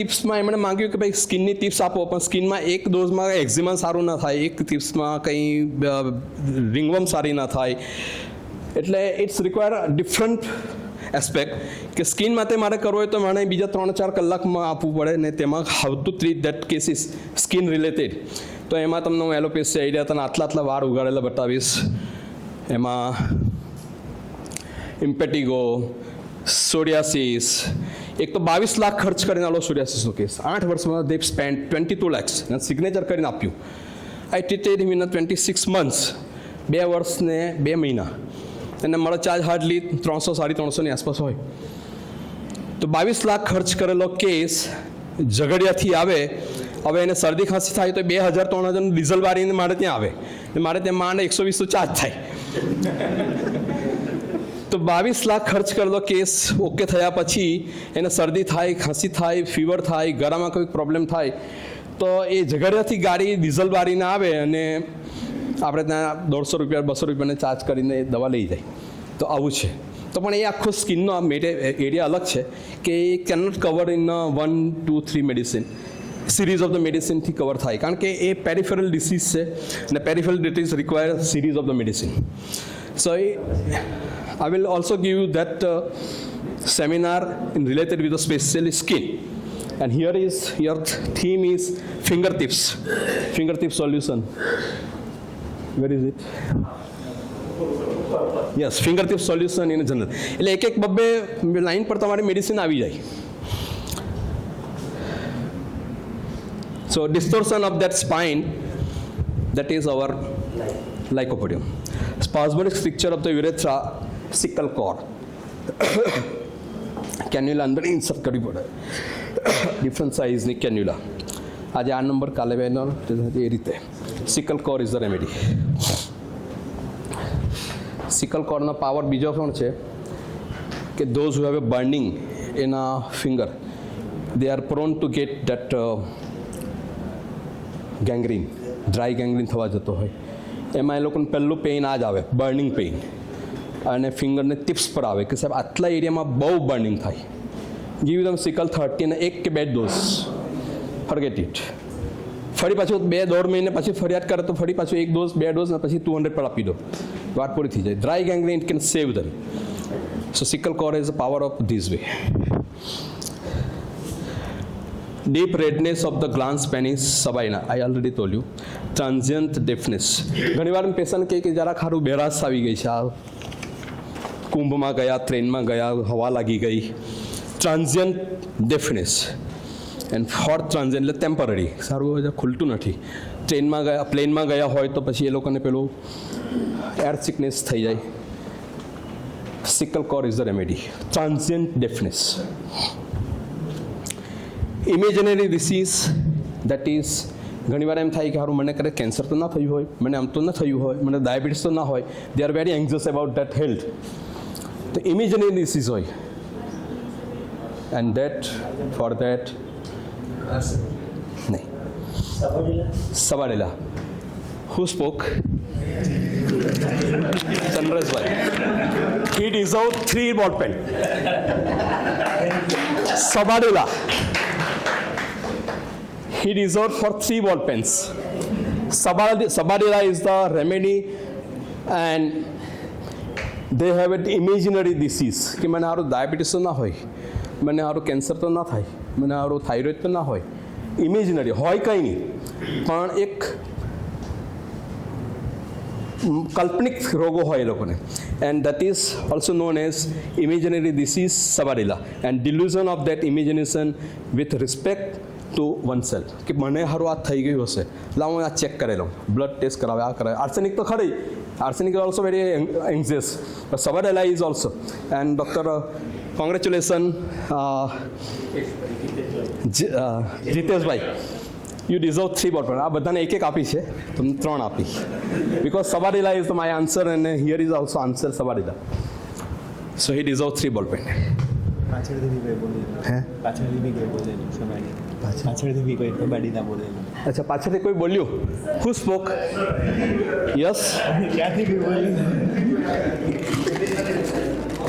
ટિપ્સમાં એમણે માંગ્યું કે ભાઈ સ્કિનની ટિપ્સ આપો, પણ સ્કિનમાં એક ડોઝમાં એક્ઝિમા સારું ના થાય, એક ટિપ્સમાં કંઈ રિંગવર્મ સારી ના થાય. એટલે ઇટ્સ રિક્વાયર ડિફરન્ટ એસ્પેક્ટ કે સ્કિન માટે મારે કરવું હોય તો મારે બીજા 3-4 કલાકમાં આપવું પડે ને તેમાં how to treat that cases skin related. તો એમાં તમને હું એલોપેસી આઈડિયા તને આટલા વાળ ઉગાડેલા બતાવીશ. એમાં ઇમ્પેટિગો, સોરિયાસિસ, એક તો 22 લાખ ખર્ચ કરીને આલો સોરિયાસિસનો કેસ. 8 વર્ષમાં દે સ્પેન્ડ 22 lakhs અને સિગ્નેચર કરીને આપ્યું. આઈ ટ્રીટેડ હિમ ઇન 26 months, 2 વર્ષ ને 2 મહિના. એને મારો ચાર્જ હાર્ડલી 300-350 આસપાસ હોય. તો 22 લાખ ખર્ચ કરેલો કેસ ઝઘડિયાથી આવે. હવે એને શરદી ખાંસી થાય તો 2000-3000 ડીઝલ વાળીને મારે ત્યાં આવે, મારે ત્યાં માંડ 120 ચાર્જ થાય. તો 22 લાખ ખર્ચ કરેલો કેસ ઓકે થયા પછી એને શરદી થાય, ખાંસી થાય, ફીવર થાય, ગળામાં કોઈ પ્રોબ્લેમ થાય તો એ ઝઘડિયાથી ગાડી ડીઝલ વાળીને આવે અને આપણે ત્યાં 150 રૂપિયા 200 રૂપિયાને ચાર્જ કરીને દવા લઈ જાય. તો આવું છે. તો પણ એ આખો સ્કિનનો એરિયા અલગ છે કે એ cannot cover in 1, 2, 3 medicine, series of the મેડિસિનથી કવર થાય, કારણ કે એ પેરિફેરલ ડિસીઝ છે અને peripheral disease require series of the medicine. So I will also give you that seminar in related with the specially skin. And here is your theme is fingertips solution. Where is it? Yes, fingertip solution in general. એટલે એક બબ્બે line પર તમારી medicine આવી જાય. So distortion of that spine, that is our lycopodium. Spasmodic stricture of the urethra, sickle cord. Cannula અંદર insert કરવી પડે, ડિફરન્ટ સાઇઝની કેન્યુલા. આજે 8 નંબર, કાલે 2 નંબર, એ રીતે. Secale cor is the remedy. Secale કોરનો પાવર બીજો પણ છે કે those who have a burning in a finger, they are prone to get that gangrene, dry gangrene થવા જતો હોય. એમાં એ લોકોને પહેલું પેઇન આ જ આવે, બર્નિંગ પેઇન. અને ફિંગરને ટિપ્સ પર આવે કે સાહેબ આટલા એરિયામાં બહુ બર્નિંગ થાય. ગીવ ધમ સિકલ 30 અને 1 કે 2 ડોઝ, ફરગેટ ઇટ. ફરી પાછું 2-1.5 મહિને પછી ફરિયાદ કરે તો ફરી પાછું 1 ડોઝ 2 ડોઝ ને પછી 200 પર આપી દો, વાત પૂરી થઈ જાય. Dry gangrene can save them. So Secale cor is the power of this way. Deep redness of the glans penis sabina, I already told you. Transient deafness. ઘણી વાર પેશન્ટ કહે કે જરા ખારું બેરાસ આવી ગઈ છે, આ કુંભમાં ગયા, ટ્રેનમાં ગયા, હવા લાગી ગઈ. ટ્રાન્ઝિયન્ટ ડેફનેસ એન્ડ ફોર ટ્રાન્ઝિયન્ટ એટલે ટેમ્પરરી, સારું ખુલતું નથી. ટ્રેનમાં ગયા, પ્લેનમાં ગયા હોય તો પછી એ લોકોને પેલું એર સિકનેસ થઈ જાય. Secale cor is the remedy. Transient deafness. Imaginary disease, that is ઘણીવાર એમ થાય કે સારું મને કરે કેન્સર તો ના થયું હોય, મને આમ તો ના થયું હોય, મને ડાયાબિટીસ તો ના હોય. They are very anxious about that health. તો ઇમેજનરી ડિસીઝ હોય. એન્ડ દેટ ફોર દેટ નહીં Sabadilla. Who spoke? Chandreshbhai. He deserve 3 ball pen. Sabadilla. He deserved for 3 ball pens. Sabadilla is the remedy, and they have an imaginary disease કે મને સારું diabetes તો ના હોય, મને સારું કેન્સર તો ના થાય, મને સારું થાઇરોઇડ તો ના હોય. ઇમેજિનરી હોય કંઈ નહીં, પણ એક કાલ્પનિક રોગો હોય એ લોકોને. And that is also known as imaginary disease Sabadilla. And delusion of that imagination with respect to one self કે મને સારું આ થઈ ગયું હશે, લાવ હું આ ચેક કરી લઉં, બ્લડ ટેસ્ટ કરાવે, આ કરાવે. આર્સેનિક તો ખરી, arsenic is also very anxious, but Sabadilla is also. And doctor congratulation Jiteshbhai, you deserve 3 ball pen. આ બધાને એક આપી છે, તમને 3 આપી, because Sabadilla is my answer and here is also answer Sabadilla. So he deserve 3 ball pen. પાછળથી બી કોઈ સબાડીના બોલેલું. અચ્છા, પાછળથી કોઈ બોલ્યું? હુ સ્પોક? યસ, ક્યાંથી બી બોલ્યું.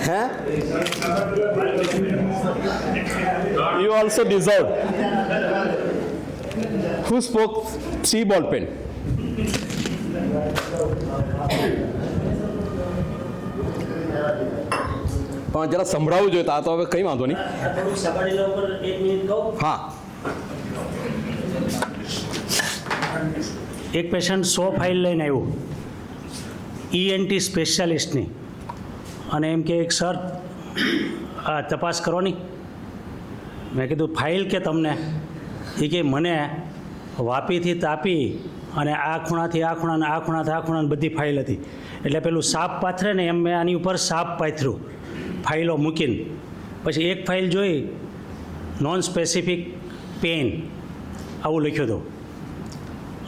હે you also deserve. Who spoke 3 ball pen? પણ જરા સંભળાવવું જોઈએ. આ તો હવે કંઈ વાંધો નહીં. હા, એક પેશન્ટ 100 ફાઇલ લઈને આવ્યું ENT સ્પેશિયાલિસ્ટની, અને એમ કે એક સર આ તપાસ કરો નહીં. મેં કીધું ફાઇલ કે તમને? એ કે મને વાપીથી તાપી અને આ ખૂણાથી આ ખૂણા અને આ ખૂણાથી આ ખૂણાની બધી ફાઇલ હતી. એટલે પેલું સાપ પાથરે ને એમ મેં આની ઉપર સાપ પાથર્યું ફાઇલો મૂકીને. પછી એક ફાઇલ જોઈ, નોન સ્પેસિફિક પેઇન આવું લખ્યું હતું.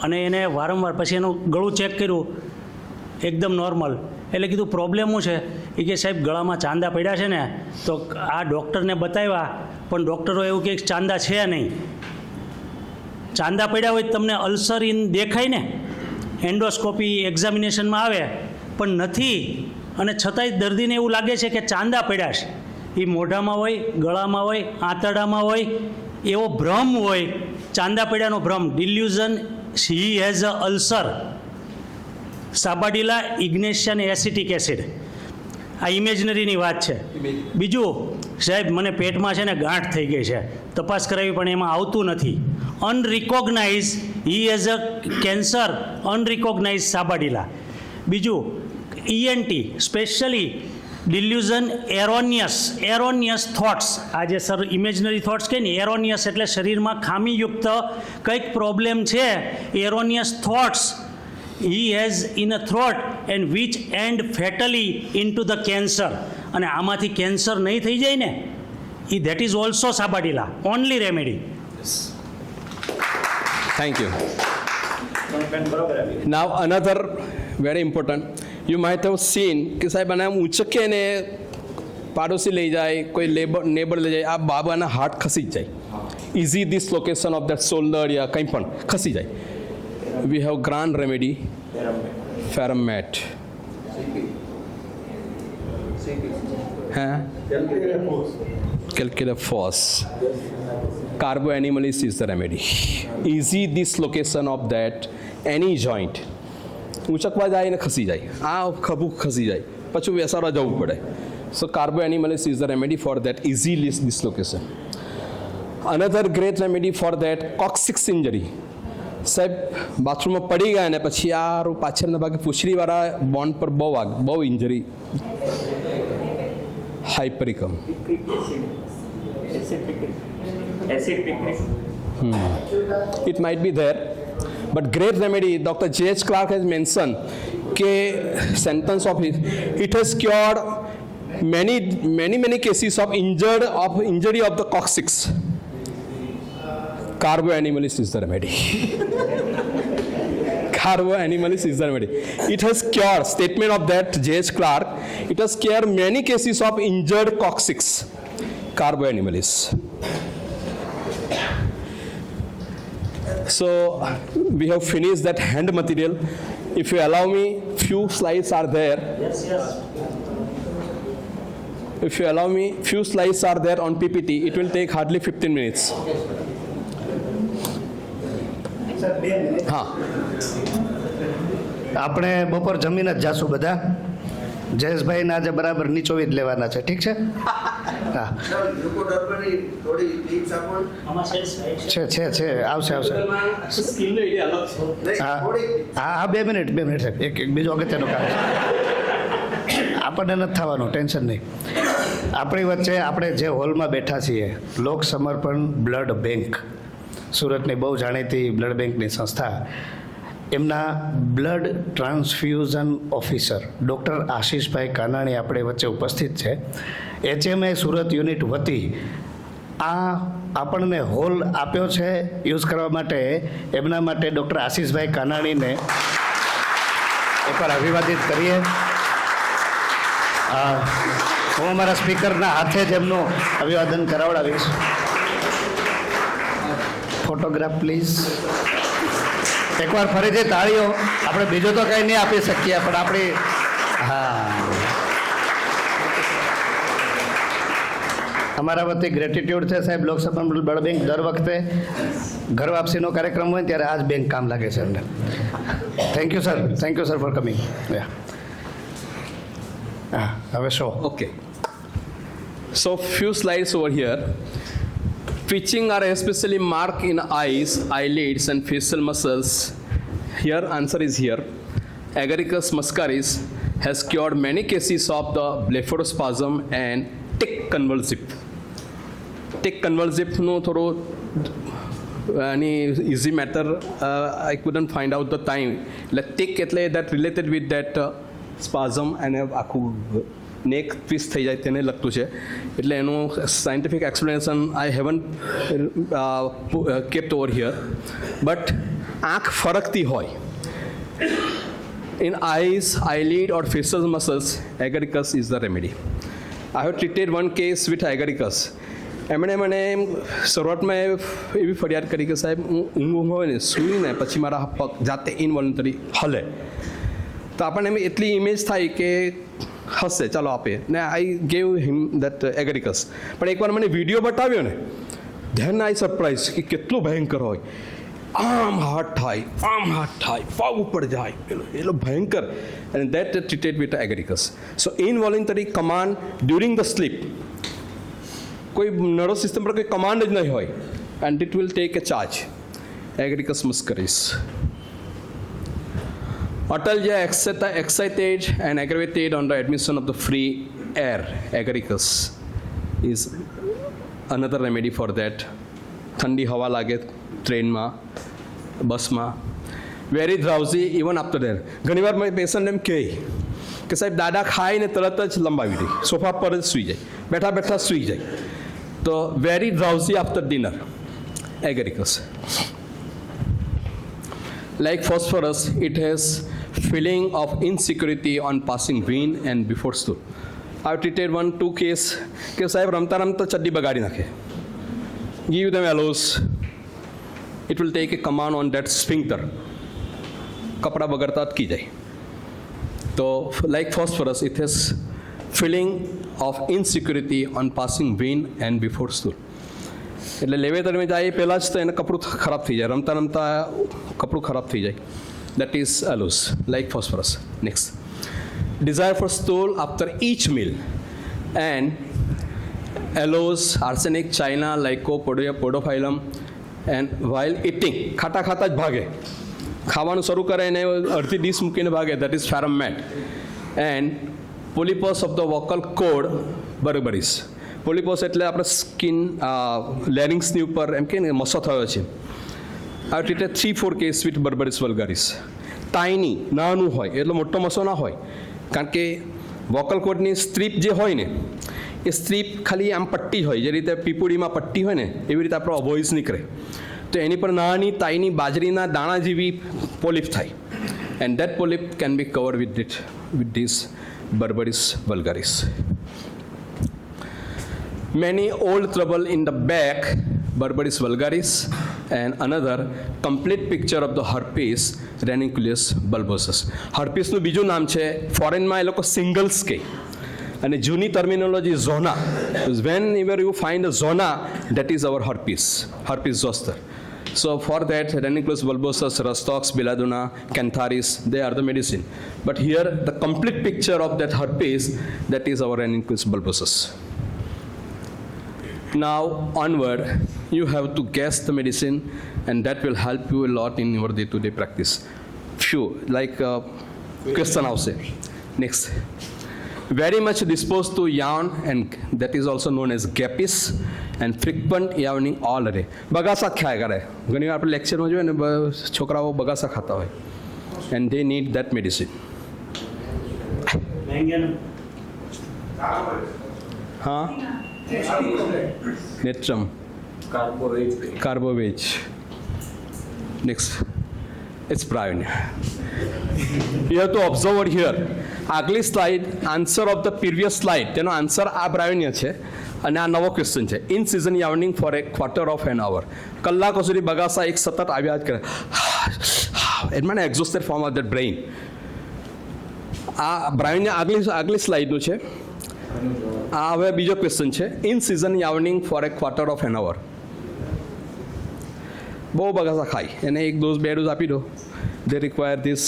અને એને વારંવાર પછી એનું ગળું ચેક કર્યું, એકદમ નોર્મલ. એટલે કીધું પ્રોબ્લેમ શું છે? એ કે સાહેબ ગળામાં ચાંદા પડ્યા છે ને, તો આ ડૉક્ટરને બતાવ્યા પણ ડૉક્ટરો એવું કે ચાંદા છે નહીં. ચાંદા પડ્યા હોય તમને અલ્સર ઇન દેખાય ને, એન્ડોસ્કોપી એક્ઝામિનેશનમાં આવે પણ નથી, અને છતાંય દર્દીને એવું લાગે છે કે ચાંદા પડ્યા છે. એ મોઢામાં હોય, ગળામાં હોય, આંતરડામાં હોય, એવો ભ્રમ હોય, ચાંદા પડ્યાનો ભ્રમ, delusion. He has a ulcer. Sabadilla Ignatia acetic acid. આ ઇમેજનરીની વાત છે. બીજું, સાહેબ મને પેટમાં છે ને ગાંઠ થઈ ગઈ છે, તપાસ કરાવી પણ એમાં આવતું નથી. Unrecognise, he has a cancer, unrecognise Sabadilla. બીજું, ENT specially delusion erroneous thoughts. આ જે સર ઇમેજનરી થોટ્સ કહે ને, એરોનિયસ એટલે શરીરમાં ખામીયુક્ત કંઈક પ્રોબ્લેમ છે, એરોનિયસ thoughts. He has in a throat and which end fatally into the cancer. અને આમાંથી કેન્સર નહીં થઈ જાય ને, that is also સાબાડીલા. Only remedy. thank you. Now another very important, you might have seen કે સાહેબ આને આમ ઉંચકે ને પાડોશી લઈ જાય, કોઈ નેબર લઈ જાય, આ બાબાના હાથ ખસી જ જાય. Easy dislocation of that shoulder યા કંઈ પણ ખસી જાય. We have grand remedy, Ferromat. Calculate force. Carboanimalist is the remedy. Easy dislocation of that any joint. ઊંચકવા જાય ને ખસી જાય, આ ખભું ખસી જાય, પછી વેસારા જવું પડે. So Carboanimalist is the remedy for that easy dislocation. Another great remedy for that coccyx injury. સાહેબ બાથરૂમમાં પડી ગયા ને પછી આ પાછળના ભાગે પૂંછડીવાળા બોન્ડ પર બહુ injury, હાઇપરિકમ. It might be there, but great remedy, Dr. J.H. Clark has mentioned કે sentence of his, it has cured many cases of injury of the coccyx. Carboanimalist is the remedy. Carboanimalist is the remedy. It has cured, statement of that J.H. Clark, it has cured many cases of injured coccyx. Carboanimalist. So we have finished that hand material. If you allow me, few slides are there. Yes. If you allow me, few slides are there on PPT. It will take hardly 15 minutes. હા, આપણે બપોર જમીને જ જાશું બધા. જયેશભાઈને આજે બરાબર નીચોવી જ લેવાના છે, ઠીક છે? હા, છે આવશે. હા 2 મિનિટ સાહેબ, એક બીજો અગત્યનું કામ છે. આપણને નથી થવાનું, ટેન્શન નહીં. આપણી વચ્ચે આપણે જે હોલમાં બેઠા છીએ, લોક સમર્પણ બ્લડ બેંક, સુરતની બહુ જાણીતી બ્લડ બેંકની સંસ્થા, એમના blood transfusion officer doctor Ashishbhai Kanani આપણી વચ્ચે ઉપસ્થિત છે. HMA સુરત યુનિટ વતી આ આપણને હોલ આપ્યો છે યુઝ કરવા માટે. એમના માટે ડૉક્ટર આશીષભાઈ કાનાણીને એકવાર અભિવાદિત કરીએ. હું અમારા સ્પીકરના હાથે જ એમનું અભિવાદન કરાવડાવીશ. Photograph please. એકવાર ફરીથી તાળીઓ. આપણે બીજું તો કંઈ નહીં આપી શકીએ, પણ આપણી હા અમારા વતી ગ્રેટિટ્યુડ છે સાહેબ. લોકસભા બ્લડ બેંક દર વખતે ઘર વાપસીનો કાર્યક્રમ હોય ત્યારે આ જ બેંક કામ લાગે છે અમને. Thank you sir for coming. હા, હવે show. Okay. So few slides over here. Twitching are especially marked in eyes, eyelids and facial muscles. Here answer is here. Agaricus muscaris has cured many cases of the blepharospasm and tic convulsive. Tic convulsive no thoro any easy matter. I couldn't find out the time. Like tic એટલે that related with that spasm and આખું નેક twist થઈ જાય તેને લગતું છે એટલે એનું scientific explanation I heaven kept over here but આંખ ફરકતી હોય in eyes, eyelid or facial muscles, agaricus is the remedy. I have treated one case with agaricus. એમણે મને શરૂઆતમાં એવી ફરિયાદ કરી કે સાહેબ હું ઊંઘ હોય ને સૂઈને પછી મારા પગ જાતે ઇનવોલન્ટરી હલે તો આપણને એમ એટલી ઇમેજ થાય કે હશે ચાલો આપે ને આઈ ગેવ હિમ દેટ એગરિકસ પણ એકવાર મને વિડીયો બતાવ્યો ને ધેન આઈ સરપ્રાઇઝ કે કેટલું ભયંકર હોય આમ હાથ થાય પગ ઉપર જાય એટલો ભયંકર અને that treated with Agaricus so involuntary command during the sleep કોઈ નર્વસ સિસ્ટમ પર કોઈ કમાન્ડ જ નહીં હોય and it will take a charge Agaricus muscaris. Atalgia excited and aggravated on the admission of the free air. Agaricus is another remedy for that. ઠંડી હવા લાગે ટ્રેનમાં બસમાં વેરી ડ્રાઉઝી ઇવન આફ્ટર દેર ઘણીવાર મારી પેશન્ટ એમ કહે કે સાહેબ દાદા ખાઈને તરત જ લંબાવી દે સોફા પર જ સૂઈ જાય બેઠા સૂઈ જાય તો very drowsy after dinner Agaricus like phosphorus it has feeling of insecurity on passing vein and before stool. I have treated 1-2 case કે સાહેબ રમતા ચડ્ડી બગાડી નાખે give them allows it will take a command on that sphincter કપડા બગડતા અટકી જાય તો like phosphorus it has feeling of insecurity on passing vein and before stool. એટલે લેવેતરમાં જાય પહેલાં જ તો એને કપડું ખરાબ થઈ જાય રમતા કપડું ખરાબ થઈ જાય that is also like phosphorus. Next desire for stool after each meal and allows arsenic, china, lycopodium, podophyllum and while eating ખાતા જ ભાગે ખાવાનું શરૂ કરે અને અડધી ડીશ મૂકીને ભાગે that is Ferrum met and polypus of the vocal cord Berberis. Polypus એટલે આપણે સ્કિન લેરિંગ્સની ઉપર એમ કે ને મસો થયો છે. આ ટ્રીટેડ 3-4 કેસ વિથ બર્બરીસ વલ્ગારીસ. ટાઈની નાનું હોય એટલો મોટો મસો ના હોય કારણ કે વોકલ કોડની સ્ટ્રીપ જે હોય ને એ સ્ટ્રીપ ખાલી આમ પટ્ટી જ હોય જે રીતે પીપુડીમાં પટ્ટી હોય ને એવી રીતે આપણો વોઇસ નીકળે તો એની પર નાની તાઈની બાજરીના દાણા જેવી પોલિપ થાય and that polyp can be covered with this Berberis vulgaris. Many old trouble in the back, Berberis vulgaris, and another complete picture of the herpes ranunculus bulbosus. Herpes નું બીજું નામ છે ફોરેનમાં એ લોકો સિંગલ્સ કહે અને જૂની terminology ઝોના. Whenever you find a zona, that is our herpes zoster. So for that ranunculus bulbosus, Rastox, Belladonna, Cantharis, they are the medicine. But here the complete picture of that herpes, that is our ranunculus bulbosus. Now onward, you have to guess the medicine and that will help you a lot in your day-to-day practice. Few, like question house. Next. Very much disposed to yawn and that is also known as gapis and frequent yawning all day. બગાસા ખાયા કરે ઘણી વાર આપણે લેક્ચરમાં જોઈએ ને છોકરાઓ બગાસા ખાતા હોય and they need that medicine. હા Netrum. Carbovage. Next. It's Brian. You have to observe over here. આગલી slide answer of the previous slide તેનો આન્સર આ બ્રાયોનિય છે અને આ નવો ક્વેશ્ચન છે. Incessant yawning for a quarter of an hour કલાકો સુધી બગાસા એક સતત આવ્યા જ કરે એટ મને exhausted form of the brain. આ બ્રાયોનિયા આગલી સ્લાઇડનું છે આ હવે બીજો ક્વેશ્ચન છે. Incessant yawning for a quarter of an hour. બહુ બગાસા ખાય એને 1 ડોઝ 2 ડોઝ આપી દો. દે રિક્વાયર ધીસ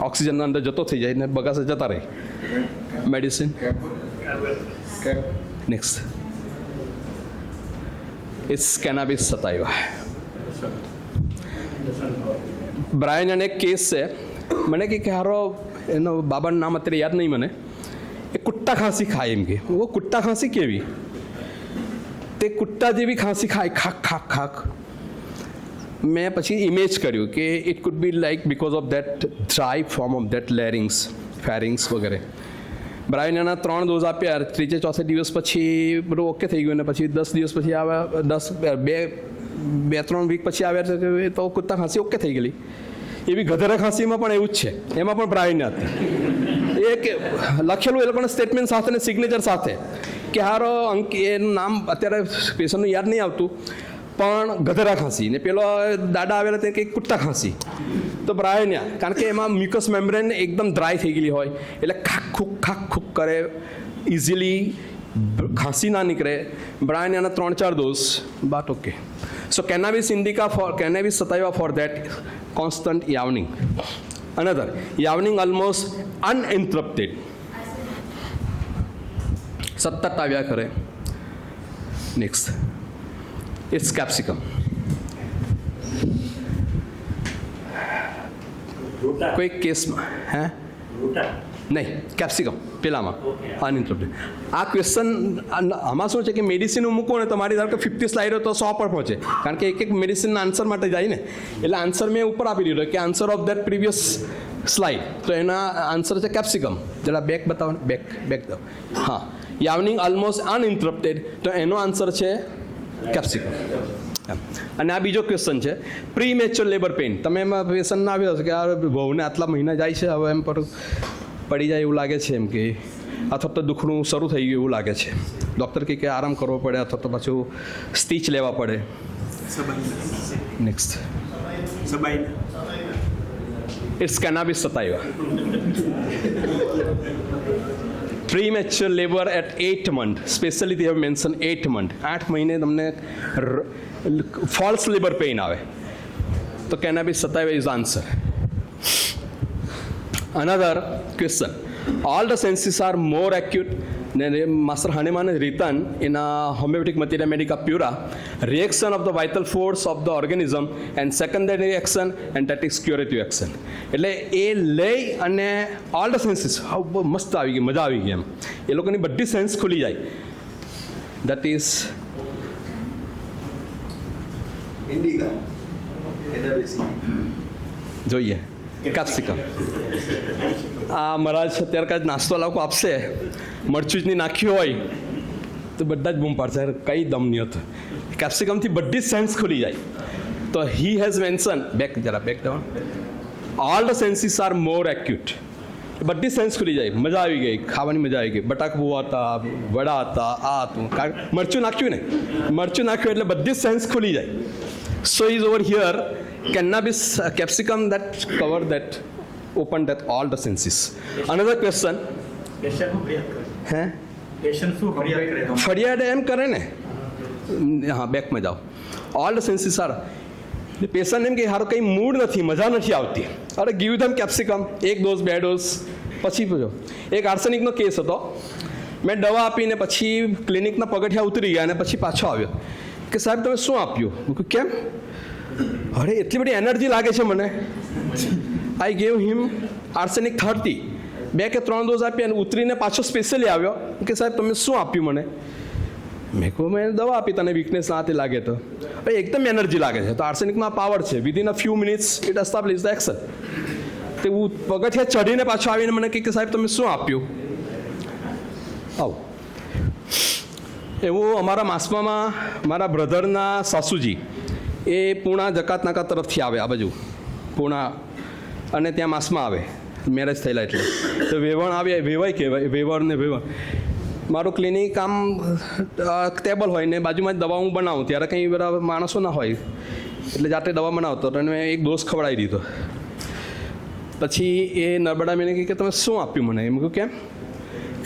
ઓક્સિજન અંદર જતો થઈ જાય ને બગાસા જતા રહે. Medicine. Next it's Cannabis sativa. Bryonia અને એક કેસ છે. મને કે હારો એનો બાબાનું નામ અત્યારે યાદ નહીં મને. એ કુટ્ટા ખાંસી ખાય એમ કે ઓ કુટ્ટા ખાંસી કેવી તે કુટ્ટા જેવી ખાંસી ખાય ખાક ખાક ખાક. મેં પછી ઇમેજ કર્યું કે it could be like because of that dry form of that larynx pharynx વગેરે. બ્રાયનના 3 ડોઝ આપ્યા. ત્રીજે ચોથે દિવસ પછી બધું ઓકે થઈ ગયું. અને પછી 10 દિવસ પછી આવ્યા 2-3 વીક પછી આવ્યા તો કુત્તા ખાંસી ઓકે થઈ ગયેલી. એવી ગધેડા ખાંસીમાં પણ એવું જ છે. એમાં પણ બ્રાયન હતી. એ કે લખેલું એ લોકોના સ્ટેટમેન્ટ સાથે ને સિગ્નેચર સાથે કે હારો એનું નામ અત્યારે પેશન્ટનું યાદ નહીં આવતું પણ ગધેડા ખાંસી ને પેલો દાદા આવેલા તે કંઈક કુટ્ટા ખાંસી. તો બ્રાયન્યા કારણ કે એમાં મ્યુકસ મેમ્બ્રેન એકદમ ડ્રાય થઈ ગયેલી હોય એટલે ખાક ખુક કરે ઇઝીલી ખાંસી ના નીકળે. બ્રાયન્યાના 3-4 dose but okay. So Cannabis indica for Cannabis sativa for that constant yawning. Another, yawning almost uninterrupted. સતત આવ્યા કરે. Next it's Capsicum. કોઈ કેસમાં નહીં કેપ્સિકમ પેલામાં અનઇન્ટરપ્ટેડ. આ ક્વેશ્ચન આમાં શું છે કે મેડિસિન મૂકો ને તમારી ધારો કે 50 સ્લાઇડો તો 100 પર પહોંચે કારણ કે એક મેડિસિનના આન્સર માટે જાય ને. એટલે આન્સર મેં ઉપર આપી દીધો કે answer of that previous slide. તો એના આન્સર છે કેપ્સિકમ. જરા બેક બતાવો ને બેક દો. હા યાવનિંગ ઓલમોસ્ટ અનઇન્ટરપ્ટેડ તો એનો આન્સર છે કેપ્સિકમ. અને આ બીજો ક્વેશ્ચન છે પ્રી મેચ્યોર લેબર પેઇન. તમે એમાં પેશન્ટ ના આવ્યો કે આ વહુને આટલા મહિના જાય છે હવે એમ પર પડી જાય એવું લાગે છે એમ કે અથવા તો દુખણું શરૂ થઈ ગયું એવું લાગે છે. ડૉક્ટર કે આરામ કરવો પડે અથવા તો પાછું સ્ટીચ લેવા પડે. Next it's Cannabis sativa. Premature labour at 8 month. Specially they have mentioned 8 month. 8 મહિને તમને ફોલ્સ લેબર પેઇન આવે તો Cannabis sativa is answer. Another question. All the senses are more acute. Master Hahnemann has written in a homeopathic materia medica pura reaction of the vital force of the organism and secondary action and that is curative action. એટલે એ લઈ અને all the senses મસ્ત આવી ગઈ મજા આવી ગઈ એમ એ લોકોની બધી સેન્સ ખુલી જાય. દેટ ઇઝ જોઈએ કેપ્સિકમ. આ મહારાજ અત્યારે કાંઈ નાસ્તો લોકો આપશે મરચું જ નહીં નાખ્યું હોય તો બધા જ બૂમ પાડશે કંઈ દમ નહીં હતો. કેપ્સિકમથી બધી જ સેન્સ ખુલી જાય. તો he has mention back down all the senses are more acute. બધી સેન્સ ખુલી જાય. મજા આવી ગઈ ખાવાની મજા આવી ગઈ. બટાકા હતા વડા હતા આ હતું મરચું નાખ્યું ને મરચું નાખ્યું એટલે બધી જ સેન્સ ખુલી જાય. સો is over here cannabis capsicum that cover that open that all the senses. Another question. હે ફરિયાદ એમ કરે ને હા બેકમાં જાઓ. All the senses are patient એમ કે હારો કંઈ મૂડ નથી મજા નથી આવતી. અરે ગીવ ધમ કેપ્સિકમ 1 ડોઝ 2 ડોઝ પછી પૂછો. એક આર્સેનિકનો કેસ હતો. મેં દવા આપીને પછી ક્લિનિકના પગથિયા ઉતરી ગયા અને પછી પાછો આવ્યો કે સાહેબ તમે શું આપ્યું. કેમ અરે એટલી બધી એનર્જી લાગે છે મને. આઈ ગેવ હિમ આર્સેનિક 30 2 કે 3 ડોઝ આપી અને ઉતરીને પાછો સ્પેશિયલી આવ્યો કે સાહેબ તમે શું આપ્યું મને. મેં કહું મેં દવા આપી તને વીકનેસ ના તે લાગે તો ભાઈ એકદમ એનર્જી લાગે છે. તો આર્સેનિકમાં પાવર છે. Within a few minutes it establish the action. તે હું પગથિયા ચડીને પાછો આવીને મને કહે કે સાહેબ તમે શું આપ્યું. આવું એવું અમારા માસમાં મારા બ્રધરના સાસુજી એ પૂણા જકાત નાકા તરફથી આવે આ બાજુ પૂણા અને ત્યાં માસમાં આવે મેરેજ થયેલા એટલે તો વેવણ આવે વેવાય કહેવાય વેવણ ને વેવણ. મારું ક્લિનિક આમ ટેબલ હોય ને બાજુમાં જ દવા હું બનાવું ત્યારે કંઈ બધા માણસો ના હોય એટલે જાતે દવા બનાવતો અને મેં 1 ડોઝ ખવડાવી દીધો. પછી એ નર્મદા મેં કહે કે તમે શું આપ્યું મને. એમ કહ્યું કેમ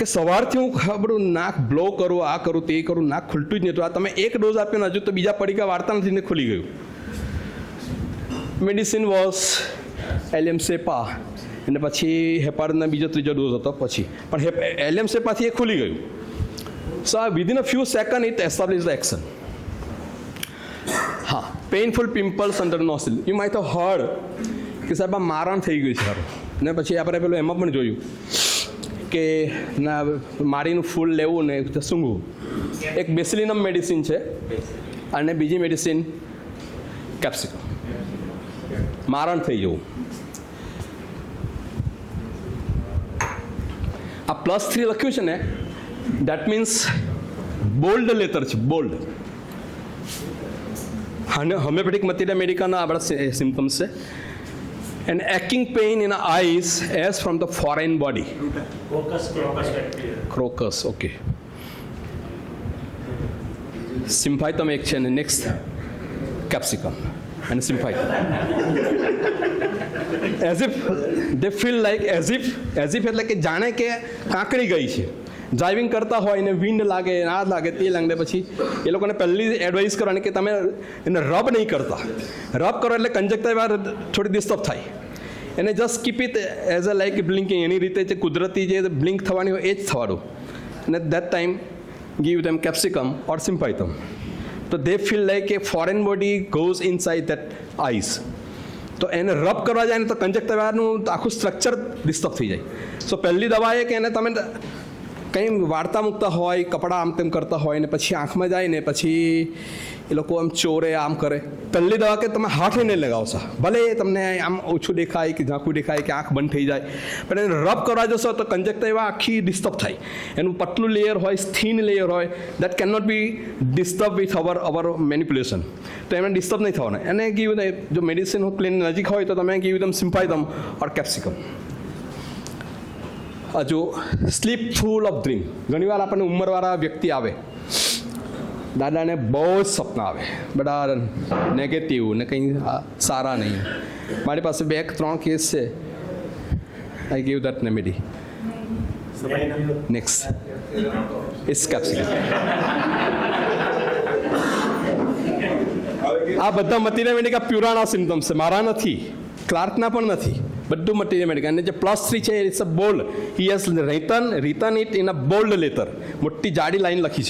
કે સવારથી હું ખબરું નાક બ્લો કરું, આ કરું, તે કરું, નાક ખુલતું જ નહોતું. આ તમે એક ડોઝ આપ્યો ને હજુ તો બીજા પડીકા વાળતા નથી ને ખુલી ગયું. મેડિસિન વોઝ એલિયમ સેપા, અને પછી હેપારિનનો બીજો ત્રીજો ડોઝ હતો પછી, પણ એલિયમ સેપાથી એ ખુલી ગયું. So within a few second it establish the action. હા, painful pimples under nostril. You might have heard કે સાહેબ આ મારણ થઈ ગયું છે સારું. ને પછી આપણે પેલું એમાં પણ જોયું કે ના મારીનું ફૂલ લેવું ને સૂંઘવું. એક બેસિલિનમ મેડિસિન છે અને બીજી મેડિસિન કેપ્સિકમ. મારણ થઈ જવું. આ +3 લખ્યું છે ને, દેટ મીન્સ બોલ્ડ લેટર છે, બોલ્ડ. અને હોમિયોપેથિક મટીરિયલ અમેરિકાના આપણા સિમ્પટમ્સ છે. And aching pain in the eyes as from the foreign body. Crocus, okay. Symphytum એક છે ને next capsicum and symphytum. As if they feel like as if એટલે કે જાણે કે કાંકરી ગઈ છે. ડ્રાઇવિંગ કરતા હોય ને વિન્ડ લાગે, આ લાગે, તે લાગે, પછી એ લોકોને પહેલી એડવાઇસ કરવાની કે તમે એને રબ નહીં કરતા. રબ કરો એટલે કંજક્ટિવા થોડી ડિસ્ટર્બ થાય. એને just keep it as a like blinking. એની રીતે જે કુદરતી જે બ્લિંક થવાની હોય એ જ થવાનું. અને that time give them Capsicum or Symphytum. તો they feel like a foreign body goes inside that eyes. તો એને રબ કરવા જાય ને તો કંજક્ટિવાનું આખું સ્ટ્રક્ચર ડિસ્ટર્બ થઈ જાય. સો પહેલી દવા એ કે એને તમે કંઈ વાળતા મૂકતા હોય, કપડાં આમ તેમ કરતા હોય ને પછી આંખમાં જાય ને પછી એ લોકો આમ ચોરે, આમ કરે. પહેલી દવા કે તમે હાથ નહીં લગાવશો, ભલે તમને આમ ઓછું દેખાય કે ઝાંખું દેખાય કે આંખ બંધ થઈ જાય, પણ એને રબ કરવા જશો તો કંજક્ટિવા આખી ડિસ્ટર્બ થાય. એનું પતલું લેયર હોય, થીન લેયર હોય, that can not be disturb with our manipulation. તો એમને ડિસ્ટર્બ નહીં થવાના. એને ગીવ જો મેડિસિન ક્લિન નજીક હોય તો તમે ગીવ ધમ સિમ્પાઇથમ ઓર કેપ્સિકમ. હજુ સ્લીપ ફૂલ ઓફ ડ્રીમ. ઘણીવાર આપણને ઉંમરવાળા વ્યક્તિ આવે, દાદાને બહુ જ સપના આવે, બધા નેગેટિવ ને કંઈ સારા નહીં. મારી પાસે 2-3 કેસ છે. I give that remedy. Next it's capsicum. આ બધા મટીરિયલ મેડિકા પ્યુરાના સિમ્ટમ્સ છે, મારા નથી, ક્લાર્કના પણ નથી. બધું મટીરિયલ મેડિકા. અને જે +3 છે it's a bold. He has written it in a bold letter. મોટી જાડી લાઈન લખી છે.